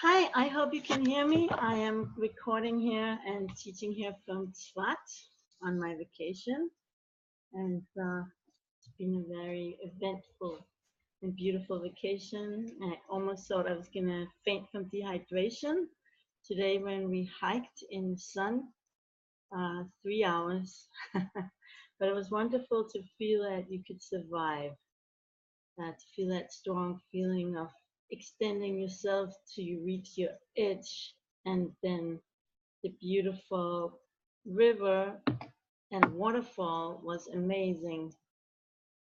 Hi, I hope you can hear me. I am recording here and teaching here from Tzvat on my vacation, and it's been a very eventful and beautiful vacation. I almost thought I was gonna faint from dehydration today when we hiked in the sun, 3 hours. But it was wonderful to feel that you could survive, to feel that strong feeling of extending yourself till you reach your edge, and then the beautiful river and waterfall was amazing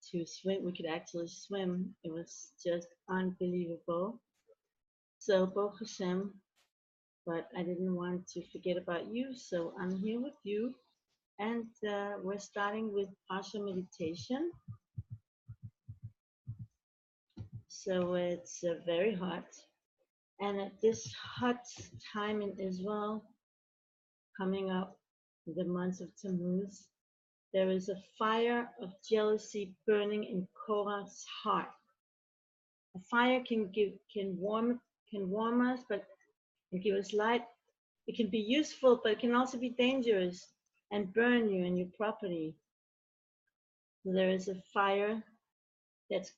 to swim. We could actually swim. It was just unbelievable. So Baruch Hashem, but I didn't want to forget about you, so I'm here with you, and we're starting with Parasha Meditation. So it's very hot, and at this hot time in Israel, coming up the months of Tammuz, there is a fire of jealousy burning in Korach's heart. A fire can warm us, but can give us light. It can be useful, but it can also be dangerous and burn you and your property. So there is a fire that's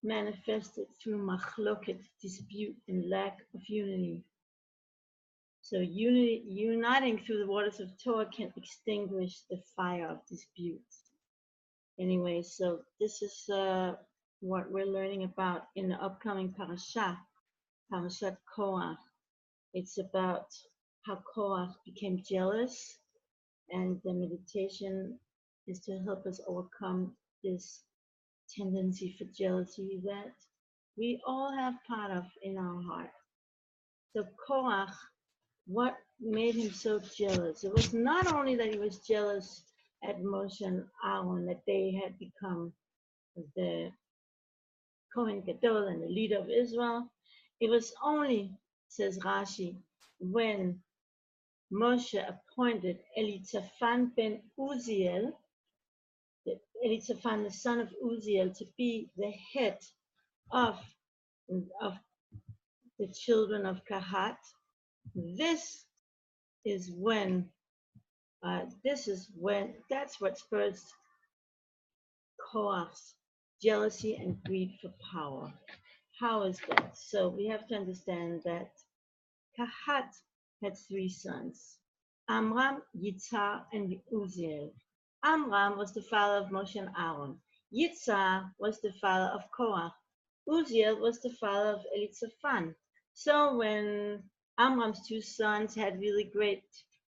manifested through machloket, dispute, and lack of unity. So uniting through the waters of Torah can extinguish the fire of disputes. Anyway, so this is what we're learning about in the upcoming Parashat Korach. It's about how Korach became jealous, and the meditation is to help us overcome this tendency for jealousy that we all have part of in our heart. So Korach, what made him so jealous? It was not only that he was jealous at Moshe and Aaron, that they had become the Kohen Gadol and the leader of Israel. It was only, says Rashi, when Moshe appointed Elitzaphan ben Uziel, Elitzaphan the son of Uziel, to be the head of the children of Kahat. This is when that's what spurs Korach's jealousy and greed for power. How is that? So we have to understand that Kahat had 3 sons, Amram, Yitzhar, and Uziel. Amram was the father of Moshe and Aaron. Yitzhar was the father of Korach. Uziel was the father of Elitzaphan. So when Amram's 2 sons had really great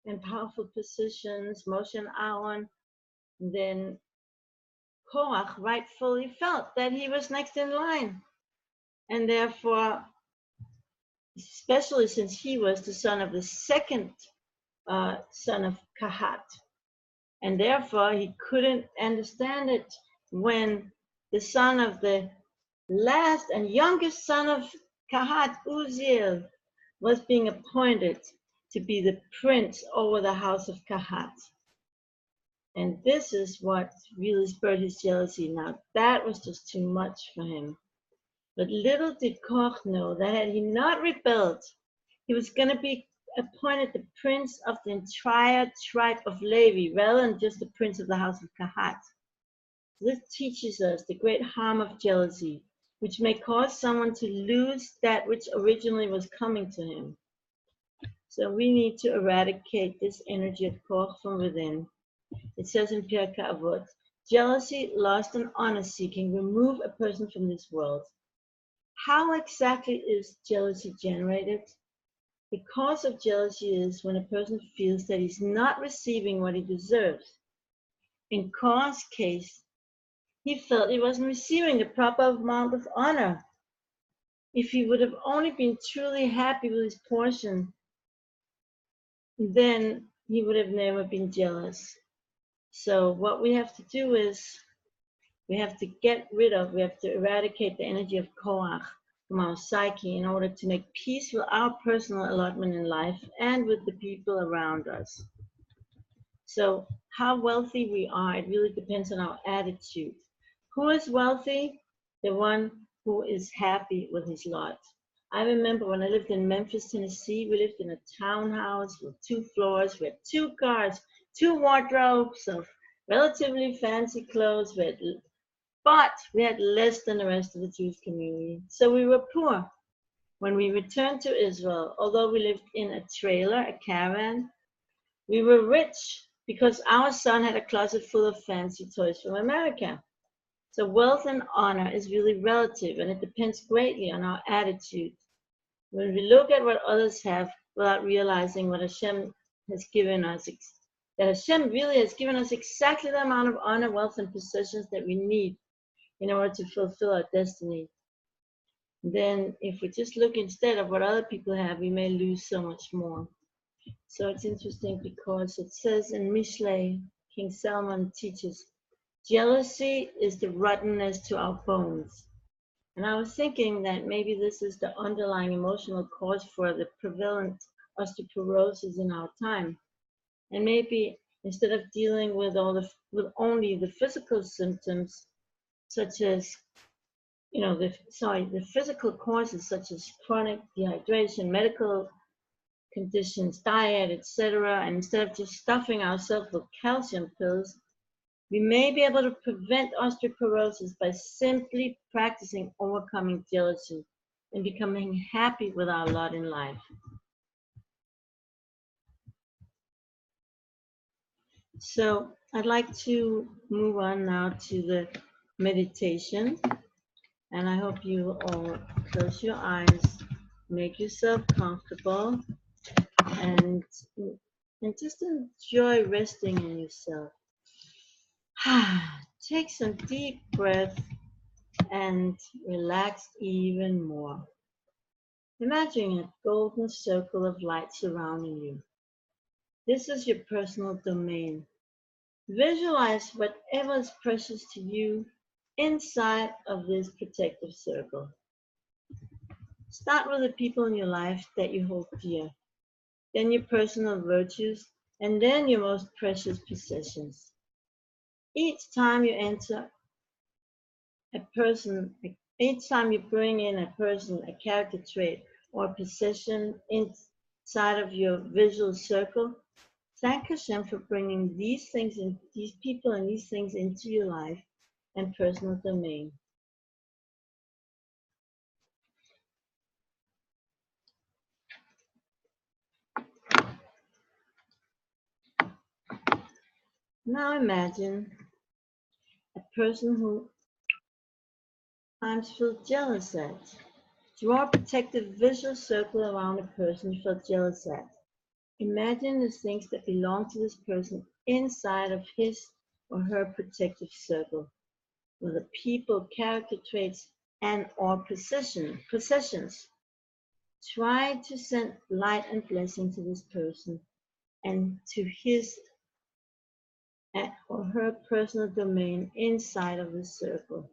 and powerful positions, Moshe and Aaron, then Korach rightfully felt that he was next in line. And therefore, especially since he was the son of the second son of Kahat, and therefore he couldn't understand it when the son of the last and youngest son of Kahat, Uziel, was being appointed to be the prince over the house of Kahat. And this is what really spurred his jealousy. Now, that was just too much for him. But little did Korach know that had he not rebelled, he was going to be appointed the prince of the entire tribe of Levi, rather than just the prince of the house of Kahat. This teaches us the great harm of jealousy, which may cause someone to lose that which originally was coming to him. So we need to eradicate this energy of Korach from within. It says in Pirkei Avot, jealousy, lust, and honor-seeking remove a person from this world. How exactly is jealousy generated? The cause of jealousy is when a person feels that he's not receiving what he deserves. In Korach's case, he felt he wasn't receiving the proper amount of honor. If he would have only been truly happy with his portion, then he would have never been jealous. So what we have to do is we have to eradicate the energy of Korach from our psyche in order to make peace with our personal allotment in life and with the people around us. So how wealthy we are, it really depends on our attitude. Who is wealthy? The one who is happy with his lot. I remember when I lived in Memphis, Tennessee, we lived in a townhouse with 2 floors, we had 2 cars, 2 wardrobes of relatively fancy clothes, but we had less than the rest of the Jewish community. So we were poor. When we returned to Israel, although we lived in a trailer, a caravan, we were rich because our son had a closet full of fancy toys from America. So wealth and honor is really relative, and it depends greatly on our attitude. When we look at what others have without realizing what Hashem has given us, that Hashem really has given us exactly the amount of honor, wealth, and possessions that we need in order to fulfill our destiny. Then if we just look instead of what other people have, we may lose so much more. So it's interesting because it says in Mishlei, King Solomon teaches, jealousy is the rottenness to our bones. And I was thinking that maybe this is the underlying emotional cause for the prevalent osteoporosis in our time. And maybe instead of dealing with only the physical symptoms, such as the physical causes such as chronic dehydration, medical conditions, diet, etc., and instead of just stuffing ourselves with calcium pills, we may be able to prevent osteoporosis by simply practicing overcoming jealousy and becoming happy with our lot in life. So I'd like to move on now to the meditation. And I hope you all close your eyes, make yourself comfortable, and just enjoy resting in yourself. Take some deep breath and relax even more. Imagine a golden circle of light surrounding you. This is your personal domain. Visualize whatever is precious to you inside of this protective circle. Start with the people in your life that you hold dear, then your personal virtues, and then your most precious possessions. Each time you enter a person, each time you bring in a person, a character trait, or a possession inside of your visual circle, thank Hashem for bringing these people and these things into your life and personal domain. Now imagine a person who sometimes feel jealous at. Draw a protective visual circle around a person you feel jealous at. Imagine the things that belong to this person inside of his or her protective circle, whether people, character traits, and or possessions. Try to send light and blessing to this person and to his or her personal domain inside of the circle.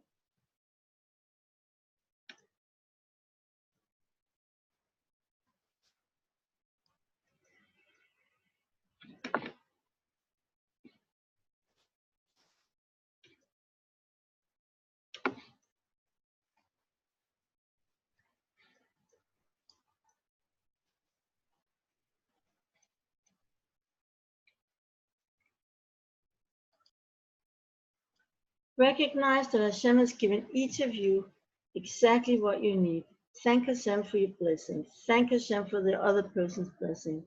Recognize that Hashem has given each of you exactly what you need. Thank Hashem for your blessings. Thank Hashem for the other person's blessing.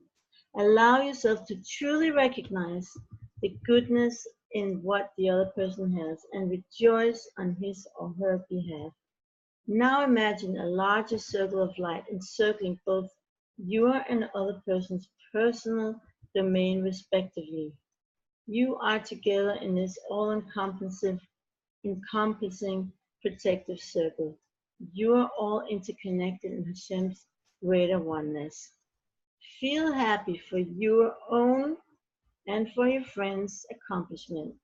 Allow yourself to truly recognize the goodness in what the other person has and rejoice on his or her behalf. Now imagine a larger circle of light encircling both your and the other person's personal domain respectively. You are together in this all-encompassing protective circle. You are all interconnected in Hashem's greater oneness. Feel happy for your own and for your friends' accomplishment.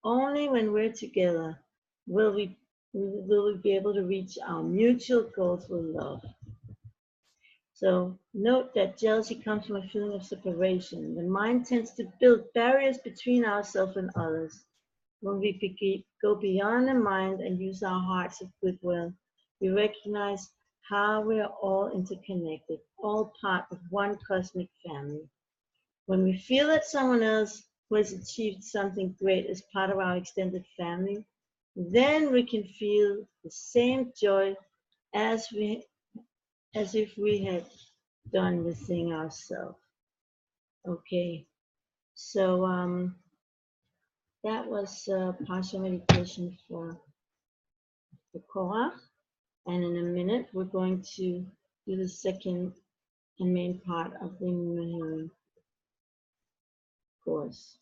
Only when we're together will we be able to reach our mutual goals with love. So note that jealousy comes from a feeling of separation. The mind tends to build barriers between ourselves and others. When we go beyond the mind and use our hearts of goodwill, We recognize how we are all interconnected, all part of one cosmic family. When we feel that someone else who has achieved something great is part of our extended family, then we can feel the same joy as if we had done the thing ourselves. Okay, so that was Parasha Meditation for Korach, and in a minute we're going to do the second and main part of the renewal course.